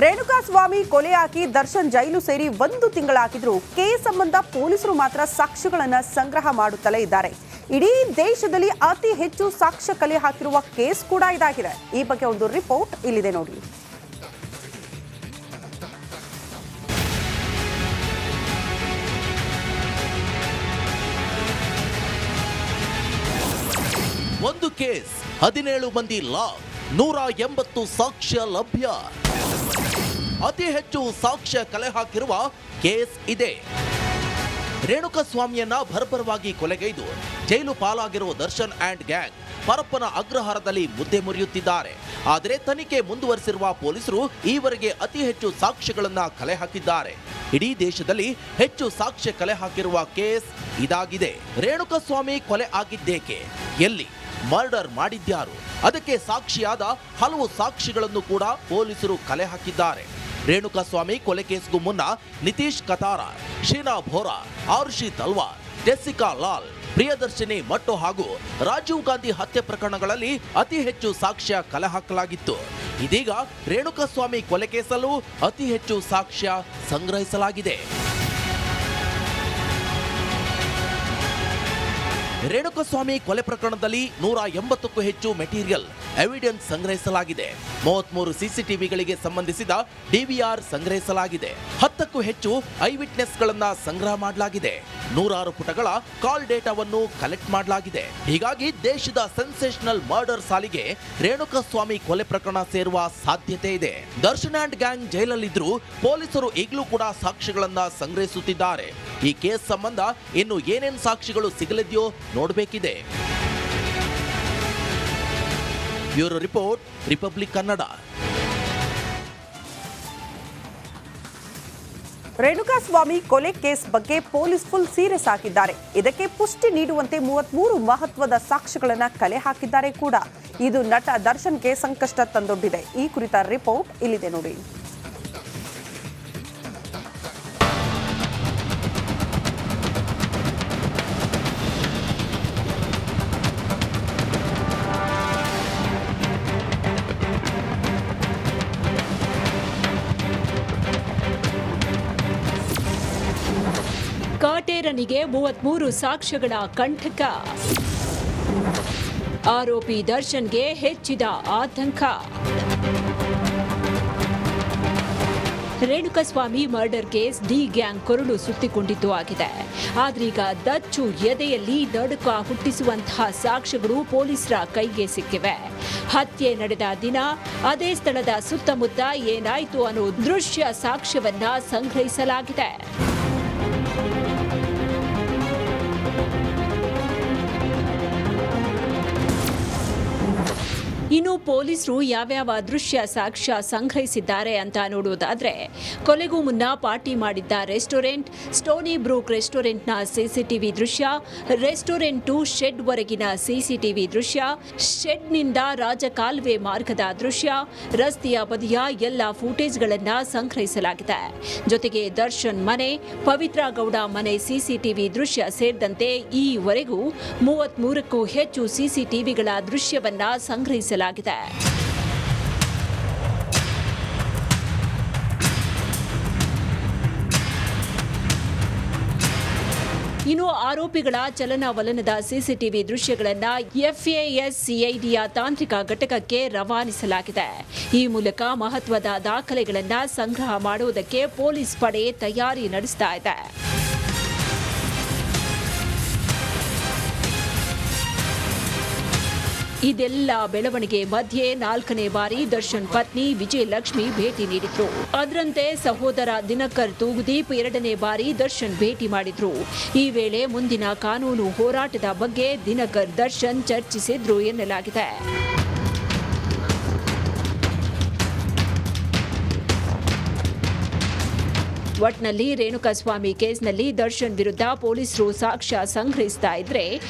ರೇಣುಕಾಸ್ವಾಮಿ ಕೊಲೆಯಾಗಿ ದರ್ಶನ್ ಜೈಲು ಸೇರಿ 1 ತಿಂಗಳಾಗಿದ್ರು ಕೇಸ್ ಸಂಬಂಧ ಪೊಲೀಸರು ಮಾತ್ರ ಸಾಕ್ಷ್ಯಗಳನ್ನು ಸಂಗ್ರಹ ಮಾಡುತ್ತಲೇ ಇದ್ದಾರೆ. ಇಡೀ ದೇಶದಲ್ಲಿ ಅತಿ ಹೆಚ್ಚು ಸಾಕ್ಷ್ಯ ಕಲೆ ಹಾಕಿರುವ ಕೇಸ್ ಕೂಡ ಇದಾಗಿದೆ. ಈ ಬಗ್ಗೆ ಒಂದು ರಿಪೋರ್ಟ್ ಇಲ್ಲಿದೆ ನೋಡಿ. ಒಂದು ಕೇಸ್ 17 ಮಂದಿ ಲಾಕ್ 180 ಸಾಕ್ಷ್ಯ ಲಭ್ಯ. ಅತಿ ಹೆಚ್ಚು ಸಾಕ್ಷ್ಯ ಕಲೆ ಹಾಕಿರುವ ಕೇಸ್ ಇದೆ. ರೇಣುಕಾಸ್ವಾಮಿಯನ್ನ ಭರ್ಭರವಾಗಿ ಕೊಲೆಗೈದು ಜೈಲು ಪಾಲಾಗಿರುವ ದರ್ಶನ್ ಅಂಡ್ ಗ್ಯಾಂಗ್ ಪರಪ್ಪನ ಅಗ್ರಹಾರದಲ್ಲಿ ಮುದ್ದೆ ಮುರಿಯುತ್ತಿದ್ದಾರೆ. ಆದರೆ ತನಿಖೆ ಮುಂದುವರೆಸಿರುವ ಪೊಲೀಸರು ಈವರೆಗೆ ಅತಿ ಹೆಚ್ಚು ಸಾಕ್ಷ್ಯಗಳನ್ನ ಕಲೆ ಹಾಕಿದ್ದಾರೆ. ಇಡೀ ದೇಶದಲ್ಲಿ ಹೆಚ್ಚು ಸಾಕ್ಷ್ಯ ಕಲೆ ಹಾಕಿರುವ ಕೇಸ್ ಇದಾಗಿದೆ. ರೇಣುಕಾಸ್ವಾಮಿ ಕೊಲೆ ಆಗಿದ್ದೇಕೆ, ಎಲ್ಲಿ, ಮರ್ಡರ್ ಮಾಡಿದ್ಯಾರು, ಅದಕ್ಕೆ ಸಾಕ್ಷಿಯಾದ ಹಲವು ಸಾಕ್ಷಿಗಳನ್ನು ಕೂಡ ಪೊಲೀಸರು ಕಲೆ ಹಾಕಿದ್ದಾರೆ. ರೇಣುಕಾಸ್ವಾಮಿ ಕೊಲೆ ಕೇಸ್ಗೂ ಮುನ್ನ ನಿತೀಶ್ ಕತಾರ, ಶೀನಾ ಭೋರಾ, ಆರುಷಿ ತಲ್ವಾರ್, ಜೆಸಿಕಾ ಲಾಲ್, ಪ್ರಿಯದರ್ಶಿನಿ ಮಟ್ಟು ಹಾಗೂ ರಾಜೀವ್ ಗಾಂಧಿ ಹತ್ಯೆ ಪ್ರಕರಣಗಳಲ್ಲಿ ಅತಿ ಹೆಚ್ಚು ಸಾಕ್ಷ್ಯ ಕಲೆ ಹಾಕಲಾಗಿತ್ತು. ಇದೀಗ ರೇಣುಕಾಸ್ವಾಮಿ ಕೊಲೆ ಕೇಸಲ್ಲೂ ಅತಿ ಹೆಚ್ಚು ಸಾಕ್ಷ್ಯ ಸಂಗ್ರಹಿಸಲಾಗಿದೆ. ರೇಣುಕಾಸ್ವಾಮಿ ಕೊಲೆ ಪ್ರಕರಣದಲ್ಲಿ 180ಕ್ಕೂ ಹೆಚ್ಚು ಮೆಟೀರಿಯಲ್ ಎವಿಡೆನ್ಸ್ ಸಂಗ್ರಹಿಸಲಾಗಿದೆ. 33 ಸಿಸಿಟಿವಿಗಳಿಗೆ ಸಂಬಂಧಿಸಿದ ಡಿವಿಆರ್ ಸಂಗ್ರಹಿಸಲಾಗಿದೆ. 10ಕ್ಕೂ ಹೆಚ್ಚು ಐ ವಿಟ್ನೆಸ್ಗಳನ್ನ ಸಂಗ್ರಹ ಮಾಡಲಾಗಿದೆ. 106 ಪುಟಗಳ ಕಾಲ್ ಡೇಟಾವನ್ನು ಕಲೆಕ್ಟ್ ಮಾಡಲಾಗಿದೆ. ಹೀಗಾಗಿ ದೇಶದ ಸೆನ್ಸೇಷನಲ್ ಮರ್ಡರ್ ಸಾಲಿಗೆ ರೇಣುಕಾಸ್ವಾಮಿ ಕೊಲೆ ಪ್ರಕರಣ ಸೇರುವ ಸಾಧ್ಯತೆ ಇದೆ. ದರ್ಶನ್ ಅಂಡ್ ಗ್ಯಾಂಗ್ ಜೈಲಲ್ಲಿದ್ರೂ ಪೊಲೀಸರು ಈಗಲೂ ಕೂಡ ಸಾಕ್ಷ್ಯಗಳನ್ನ ಸಂಗ್ರಹಿಸುತ್ತಿದ್ದಾರೆ. ಈ ಕೇಸ್ ಸಂಬಂಧ ಇನ್ನು ಏನೇನು ಸಾಕ್ಷಿಗಳು ಸಿಗಲಿದೆಯೋ ನೋಡಬೇಕಿದೆ. Bureau report, republic Kannada. Renukaswamy ಕೊಲೆ ಕೇಸ್ ಬಗ್ಗೆ ಪೊಲೀಸ್ ಫುಲ್ ಸೀರಿಯಸ್ ಆಗಿದ್ದಾರೆ. ಇದಕ್ಕೆ ಪುಷ್ಟಿ ನೀಡುವಂತೆ 33 ಮಹತ್ವದ ಸಾಕ್ಷ್ಯಗಳನ್ನು ಕಲೆ ಹಾಕಿದ್ದಾರೆ ಕೂಡ. ಇದು ನಟ ದರ್ಶನ್ಗೆ ಸಂಕಷ್ಟ ತಂದೊಡ್ಡಿದೆ. ಈ ಕುರಿತ ರಿಪೋರ್ಟ್ ಇಲ್ಲಿದೆ ನೋಡಿ. ಕಾಟೇರನಿಗೆ 33 ಸಾಕ್ಷ್ಯಗಳ ಕಂಟಕ. ಆರೋಪಿ ದರ್ಶನ್ಗೆ ಹೆಚ್ಚಿದ ಆತಂಕ. Renukaswamy murder case D gang ಕೊರಳು ಸುತ್ತಿಕೊಂಡಿದ್ದು ಆಗಿದೆ. ಆದ್ರೀಗ ದಚ್ಚು ಎದೆಯಲ್ಲಿ ನಡುಕ ಹುಟ್ಟಿಸುವಂತಹ ಸಾಕ್ಷ್ಯಗಳು ಪೊಲೀಸರ ಕೈಗೆ ಸಿಕ್ಕಿವೆ. ಹತ್ಯೆ ನಡೆದ ದಿನ ಅದೇ ಸ್ಥಳದ ಸುತ್ತಮುತ್ತ ಏನಾಯಿತು ಅನ್ನೋ ದೃಶ್ಯ ಸಾಕ್ಷ್ಯವನ್ನ ಸಂಗ್ರಹಿಸಲಾಗಿದೆ. ಇನ್ನು ಪೊಲೀಸರು ಯಾವ್ಯಾವ ದೃಶ್ಯ ಸಾಕ್ಷ್ಯ ಸಂಗ್ರಹಿಸಿದ್ದಾರೆ ಅಂತ ನೋಡುವುದಾದ್ರೆ, ಕೊಲೆಗೂ ಮುನ್ನ ಪಾರ್ಟಿ ಮಾಡಿದ್ದ ರೆಸ್ಟೋರೆಂಟ್, ಸ್ಟೋನಿ ಬ್ರೂಕ್ ರೆಸ್ಟೋರೆಂಟ್ನ ಸಿಸಿಟಿವಿ ದೃಶ್ಯ, ರೆಸ್ಟೋರೆಂಟ್ ಟು ಶೆಡ್ ವರೆಗಿನ ಸಿಸಿಟಿವಿ ದೃಶ್ಯ, ಶೆಡ್ನಿಂದ ರಾಜಕಾಲುವೆ ಮಾರ್ಗದ ದೃಶ್ಯ, ರಸ್ತೆಯ ಬದಿಯ ಎಲ್ಲ ಫೂಟೇಜ್ಗಳನ್ನ ಸಂಗ್ರಹಿಸಲಾಗಿದೆ. ಜೊತೆಗೆ ದರ್ಶನ್ ಮನೆ, ಪವಿತ್ರ ಗೌಡ ಮನೆ ಸಿಸಿಟಿವಿ ದೃಶ್ಯ ಸೇರಿದಂತೆ ಈವರೆಗೂ 33ಕ್ಕೂ ಹೆಚ್ಚು ಸಿಸಿಟಿವಿಗಳ ದೃಶ್ಯವನ್ನ ಸಂಗ್ರಹಿಸಲಾಗಿದೆ. ಇನ್ನು ಆರೋಪಿಗಳ ಚಲನವಲನದ ಸಿಸಿಟಿವಿ ದೃಶ್ಯಗಳನ್ನು FASCIDಯ ತಾಂತ್ರಿಕ ಘಟಕಕ್ಕೆ ರವಾನಿಸಲಾಗಿದೆ. ಈ ಮೂಲಕ ಮಹತ್ವದ ದಾಖಲೆಗಳನ್ನು ಸಂಗ್ರಹ ಮಾಡುವುದಕ್ಕೆ ಪೊಲೀಸ್ ಪಡೆ ತಯಾರಿ ನಡೆಸ್ತಾ ಇದೆ. ಇದೆಲ್ಲ ಬೆಳವಣಿಗೆ ಮಧ್ಯೆ 4ನೇ ಬಾರಿ ದರ್ಶನ್ ಪತ್ನಿ ವಿಜಯಲಕ್ಷ್ಮಿ ಭೇಟಿ ನೀಡಿದ್ರು. ಅದರಂತೆ ಸಹೋದರ ದಿನಕರ್ ತೂಗುದೀಪ್ 2ನೇ ಬಾರಿ ದರ್ಶನ್ ಭೇಟಿ ಮಾಡಿದ್ರು. ಈ ವೇಳೆ ಮುಂದಿನ ಕಾನೂನು ಹೋರಾಟದ ಬಗ್ಗೆ ದಿನಕರ್ ದರ್ಶನ್ ಚರ್ಚಿಸಿದ್ರು ಎನ್ನಲಾಗಿದೆ. ಒಟ್ನಲ್ಲಿ ರೇಣುಕಾಸ್ವಾಮಿ ಕೇಸ್ನಲ್ಲಿ ದರ್ಶನ್ ವಿರುದ್ಧ ಪೊಲೀಸರು ಸಾಕ್ಷ್ಯ ಸಂಗ್ರಹಿಸ್ತಾ ಇದ್ರೆ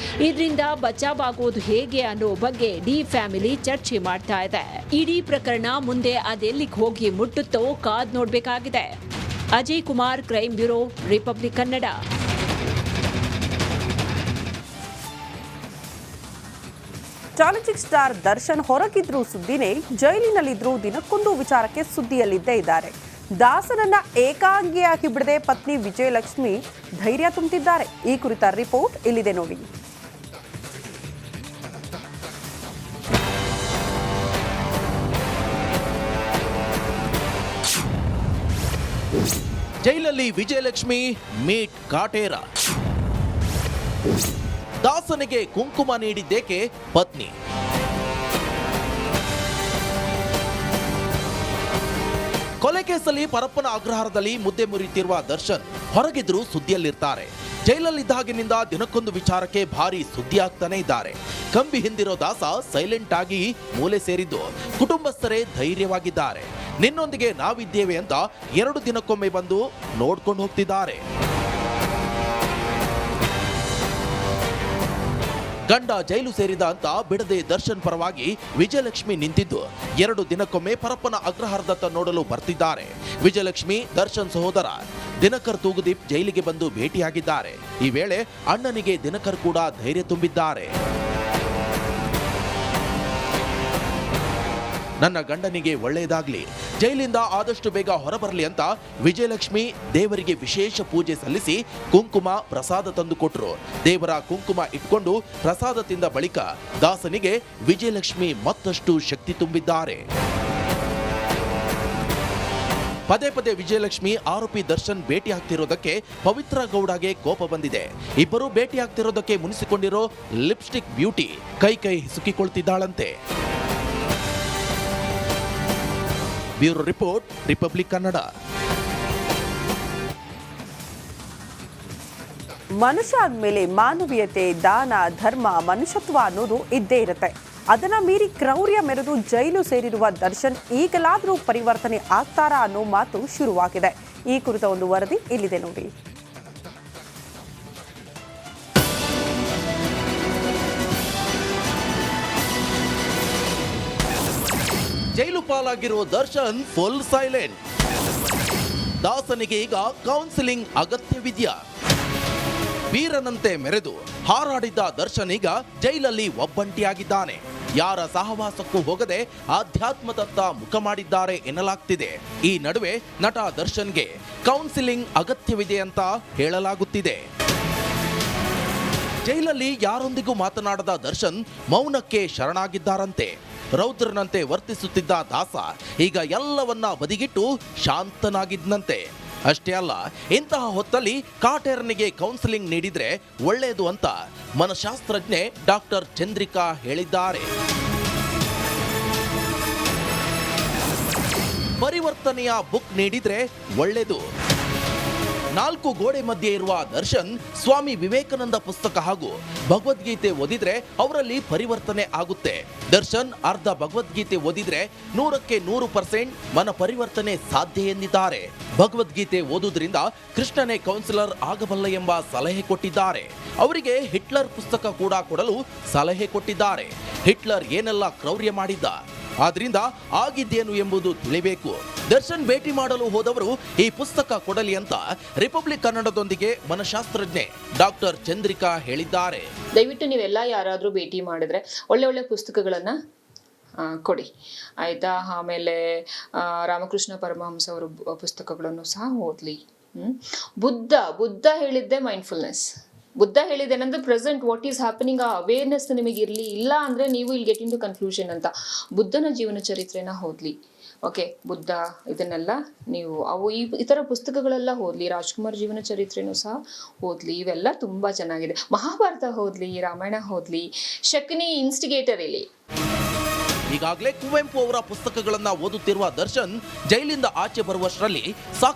ಇದರಿಂದ ಬಚಾವಾಗೋದು ಹೇಗೆ ಅನ್ನೋ ಬಗ್ಗೆ ಡಿ ಫ್ಯಾಮಿಲಿ ಚರ್ಚೆ ಮಾಡ್ತಾ ಇದೆ. ಇಡೀ ಪ್ರಕರಣ ಮುಂದೆ ಅದೆಲ್ಲಿಗೆ ಹೋಗಿ ಮುಟ್ಟುತ್ತೋ ಕಾದ್ ನೋಡ್ಬೇಕಾಗಿದೆ. Ajay Kumar, crime bureau, republic Kannada. Challenging star Darshan ಹೊರಗಿದ್ರು ಸುದ್ದಿನೇ, ಜೈಲಿನಲ್ಲಿದ್ರು ದಿನಕ್ಕೊಂದು ವಿಚಾರಕ್ಕೆ ಸುದ್ದಿಯಲ್ಲಿದ್ದೇ ಇದ್ದಾರೆ. ದಾಸನನ್ನ ಏಕಾಂಗಿಯಾಗಿ ಬಿಡದೆ ಪತ್ನಿ ವಿಜಯಲಕ್ಷ್ಮಿ ಧೈರ್ಯ ತುಂಬುತ್ತಿದ್ದಾರೆ. ಈ ಕುರಿತ ರಿಪೋರ್ಟ್ ಇಲ್ಲಿದೆ ನೋಡಿ. ಜೈಲಲ್ಲಿ ವಿಜಯಲಕ್ಷ್ಮಿ ಮೀಟ್ ಕಾಟೇರ. ದಾಸನಿಗೆ ಕುಂಕುಮ ನೀಡಿದ್ದೇಕೆ ಪತ್ನಿ? ಕೊಲೆ ಕೇಸಲ್ಲಿ ಪರಪ್ಪನ ಅಗ್ರಹಾರದಲ್ಲಿ ಮುದ್ದೆ ಮುರಿಯುತ್ತಿರುವ ದರ್ಶನ್ ಹೊರಗಿದ್ರು ಸುದ್ದಿಯಲ್ಲಿರ್ತಾರೆ. ಜೈಲಲ್ಲಿದ್ದಾಗಿನಿಂದ ದಿನಕ್ಕೊಂದು ವಿಚಾರಕ್ಕೆ ಭಾರಿ ಸುದ್ದಿ ಆಗ್ತಾನೆ ಇದ್ದಾರೆ. ಕಂಬಿ ಹಿಂದಿರೋ ದಾಸ ಸೈಲೆಂಟ್ ಆಗಿ ಮೂಲೆ ಸೇರಿದ್ದು ಕುಟುಂಬಸ್ಥರೇ ಧೈರ್ಯವಾಗಿದ್ದಾರೆ. ನಿನ್ನೊಂದಿಗೆ ನಾವಿದ್ದೇವೆ ಅಂತ 2 ದಿನಕ್ಕೊಮ್ಮೆ ಬಂದು ನೋಡ್ಕೊಂಡು ಹೋಗ್ತಿದ್ದಾರೆ. ಗಂಡ ಜೈಲು ಸೇರಿದ ಅಂತ ಬಿಡದೆ ದರ್ಶನ್ ಪರವಾಗಿ ವಿಜಯಲಕ್ಷ್ಮಿ ನಿಂತಿದ್ದು 2 ದಿನಕ್ಕೊಮ್ಮೆ ಪರಪ್ಪನ ಅಗ್ರಹಾರದತ್ತ ನೋಡಲು ಬರ್ತಿದ್ದಾರೆ. ವಿಜಯಲಕ್ಷ್ಮಿ ದರ್ಶನ್ ಸಹೋದರ ದಿನಕರ್ ತೂಗುದೀಪ್ ಜೈಲಿಗೆ ಬಂದು ಭೇಟಿಯಾಗಿದ್ದಾರೆ. ಈ ವೇಳೆ ಅಣ್ಣನಿಗೆ ದಿನಕರ್ ಕೂಡ ಧೈರ್ಯ ತುಂಬಿದ್ದಾರೆ. ನನ್ನ ಗಂಡನಿಗೆ ಒಳ್ಳೆಯದಾಗ್ಲಿ, ಜೈಲಿಂದ ಆದಷ್ಟು ಬೇಗ ಹೊರಬರಲಿ ಅಂತ ವಿಜಯಲಕ್ಷ್ಮಿ ದೇವರಿಗೆ ವಿಶೇಷ ಪೂಜೆ ಸಲ್ಲಿಸಿ ಕುಂಕುಮ ಪ್ರಸಾದ ತಂದುಕೊಟ್ರು. ದೇವರ ಕುಂಕುಮ ಇಟ್ಕೊಂಡು ಪ್ರಸಾದ ತಿಂದ ಬಳಿಕ ದಾಸನಿಗೆ ವಿಜಯಲಕ್ಷ್ಮಿ ಮತ್ತಷ್ಟು ಶಕ್ತಿ ತುಂಬಿದ್ದಾರೆ. ಪದೇ ಪದೇ ವಿಜಯಲಕ್ಷ್ಮಿ ಆರೋಪಿ ದರ್ಶನ್ ಭೇಟಿ ಆಗ್ತಿರೋದಕ್ಕೆ ಪವಿತ್ರ ಗೌಡಗೆ ಕೋಪ ಬಂದಿದೆ. ಇಬ್ಬರು ಭೇಟಿ ಆಗ್ತಿರೋದಕ್ಕೆ ಮುನಿಸಿಕೊಂಡಿರೋ ಲಿಪ್ಸ್ಟಿಕ್ ಬ್ಯೂಟಿ ಕೈ ಹಿಸುಕಿಕೊಳ್ತಿದ್ದಾಳಂತೆ. Bureau report, republic Kannada. ಮನುಷ್ಯ ಆದ್ಮೇಲೆ ಮಾನವೀಯತೆ, ದಾನ, ಧರ್ಮ, ಮನುಷ್ಯತ್ವ ಅನ್ನೋದು ಇದ್ದೇ ಇರುತ್ತೆ. ಅದನ್ನ ಮೀರಿ ಕ್ರೌರ್ಯ ಮೆರೆದು ಜೈಲು ಸೇರಿರುವ ದರ್ಶನ್ ಈಗಲಾದರೂ ಪರಿವರ್ತನೆ ಆಗ್ತಾರಾ ಅನ್ನೋ ಮಾತು ಶುರುವಾಗಿದೆ. ಈ ಕುರಿತ ಒಂದು ವರದಿ ಇಲ್ಲಿದೆ ನೋಡಿ. ಜೈಲು ಪಾಲಾಗಿರೋ ದರ್ಶನ್ ಫುಲ್ ಸೈಲೆಂಟ್. ದಾಸನಿಗೆ ಈಗ ಕೌನ್ಸಿಲಿಂಗ್ ಅಗತ್ಯವಿದೆಯಾ? ವೀರನಂತೆ ಮೆರೆದು ಹಾರಾಡಿದ್ದ ದರ್ಶನ್ ಈಗ ಜೈಲಲ್ಲಿ ಒಬ್ಬಂಟಿಯಾಗಿದ್ದಾನೆ. ಯಾರ ಸಹವಾಸಕ್ಕೂ ಹೋಗದೆ ಆಧ್ಯಾತ್ಮದತ್ತ ಮುಖ ಮಾಡಿದ್ದಾರೆ ಎನ್ನಲಾಗ್ತಿದೆ. ಈ ನಡುವೆ ನಟ ದರ್ಶನ್ಗೆ ಕೌನ್ಸಿಲಿಂಗ್ ಅಗತ್ಯವಿದೆ ಅಂತ ಹೇಳಲಾಗುತ್ತಿದೆ. ಜೈಲಲ್ಲಿ ಯಾರೊಂದಿಗೂ ಮಾತನಾಡದ ದರ್ಶನ್ ಮೌನಕ್ಕೆ ಶರಣಾಗಿದ್ದಾರಂತೆ. ರೌದ್ರನಂತೆ ವರ್ತಿಸುತ್ತಿದ್ದ ದಾಸ ಈಗ ಎಲ್ಲವನ್ನ ಬದಿಗಿಟ್ಟು ಶಾಂತನಾಗಿದ್ದಂತೆ. ಅಷ್ಟೇ ಅಲ್ಲ, ಇಂತಹ ಹೊತ್ತಲ್ಲಿ ಕಾಟೇರನಿಗೆ ಕೌನ್ಸಿಲಿಂಗ್ ನೀಡಿದ್ರೆ ಒಳ್ಳೆಯದು ಅಂತ ಮನಶಾಸ್ತ್ರಜ್ಞೆ ಡಾಕ್ಟರ್ ಚಂದ್ರಿಕಾ ಹೇಳಿದ್ದಾರೆ. ಪರಿವರ್ತನೆಯ ಬುಕ್ ನೀಡಿದ್ರೆ ಒಳ್ಳೆಯದು. 4 ಗೋಡೆ ಮಧ್ಯೆ ಇರುವ ದರ್ಶನ್ ಸ್ವಾಮಿ ವಿವೇಕಾನಂದ ಪುಸ್ತಕ ಹಾಗೂ ಭಗವದ್ಗೀತೆ ಓದಿದ್ರೆ ಅವರಲ್ಲಿ ಪರಿವರ್ತನೆ ಆಗುತ್ತೆ. ದರ್ಶನ್ ಅರ್ಧ ಭಗವದ್ಗೀತೆ ಓದಿದ್ರೆ 100ಕ್ಕೆ 100% ಮನ ಪರಿವರ್ತನೆ ಸಾಧ್ಯ ಎಂದಿದ್ದಾರೆ. ಭಗವದ್ಗೀತೆ ಓದುವುದರಿಂದ ಕೃಷ್ಣನೇ ಕೌನ್ಸಿಲರ್ ಆಗಬಲ್ಲ ಎಂಬ ಸಲಹೆ ಕೊಟ್ಟಿದ್ದಾರೆ. ಅವರಿಗೆ ಹಿಟ್ಲರ್ ಪುಸ್ತಕ ಕೂಡ ಕೊಡಲು ಸಲಹೆ ಕೊಟ್ಟಿದ್ದಾರೆ. ಹಿಟ್ಲರ್ ಏನೆಲ್ಲ ಕ್ರೌರ್ಯ ಮಾಡಿದ್ದ, ಆದ್ರಿಂದ ಆಗಿದ್ದೇನು ಎಂಬುದು ತಿಳಿಬೇಕು. ದರ್ಶನ್ ಭೇಟಿ ಮಾಡಲು ಹೋದವರು ಈ ಪುಸ್ತಕ ಕೊಡಲಿ ಅಂತ ರಿಪಬ್ಲಿಕ್ ಕನ್ನಡದೊಂದಿಗೆ ಮನಶಾಸ್ತ್ರಜ್ಞೆ ಡಾಕ್ಟರ್ ಚಂದ್ರಿಕಾ ಹೇಳಿದ್ದಾರೆ. ದಯವಿಟ್ಟು ನೀವೆಲ್ಲ ಯಾರಾದರೂ ಭೇಟಿ ಮಾಡಿದ್ರೆ ಒಳ್ಳೆ ಪುಸ್ತಕಗಳನ್ನ ಕೊಡಿ, ಆಯ್ತಾ? ಆಮೇಲೆ ರಾಮಕೃಷ್ಣ ಪರಮಹಂಸ ಅವರ ಪುಸ್ತಕಗಳನ್ನು ಸಹ ಓದ್ಲಿ. ಬುದ್ಧ ಹೇಳಿದ್ದೆ ಮೈಂಡ್ಫುಲ್ನೆಸ್. ಬುದ್ಧ ಹೇಳಿದ್ದೇನೆಂದ್ರೆ ಪ್ರೆಸೆಂಟ್ ವಾಟ್ ಈಸ್ ಹ್ಯಾಪನಿಂಗ್ ಆ ಅವೇರ್ನೆಸ್ ನಿಮಗೆ ಇರಲಿ. ಇಲ್ಲ ಅಂದರೆ ನೀವು ಇಲ್ಲಿ ಗೆಟ್ ಇನ್ ಟು ಕನ್ಕ್ಲೂಷನ್ ಅಂತ. ಬುದ್ಧನ ಜೀವನ ಚರಿತ್ರೆನ ಓದ್ಲಿ. ಓಕೆ, ಬುದ್ಧ ಇದನ್ನೆಲ್ಲ ನೀವು ಈ ಥರ ಪುಸ್ತಕಗಳೆಲ್ಲ ಓದ್ಲಿ. ರಾಜ್ಕುಮಾರ್ ಜೀವನ ಚರಿತ್ರೆನೂ ಸಹ ಓದ್ಲಿ. ಇವೆಲ್ಲ ತುಂಬ ಚೆನ್ನಾಗಿದೆ. ಮಹಾಭಾರತ ಓದ್ಲಿ, ರಾಮಾಯಣ ಓದ್ಲಿ. ಶಕುನಿ ಇನ್ಸ್ಟಿಗೇಟರ್ ಇಲ್ಲಿ. ಈಗಾಗಲೇ ಕುವೆಂಪು ಅವರ ಪುಸ್ತಕಗಳನ್ನ ಓದುತ್ತಿರುವ ದರ್ಶನ್ ಜೈಲಿಂದ ಆಚೆ ಬರುವಷ್ಟರಲ್ಲಿ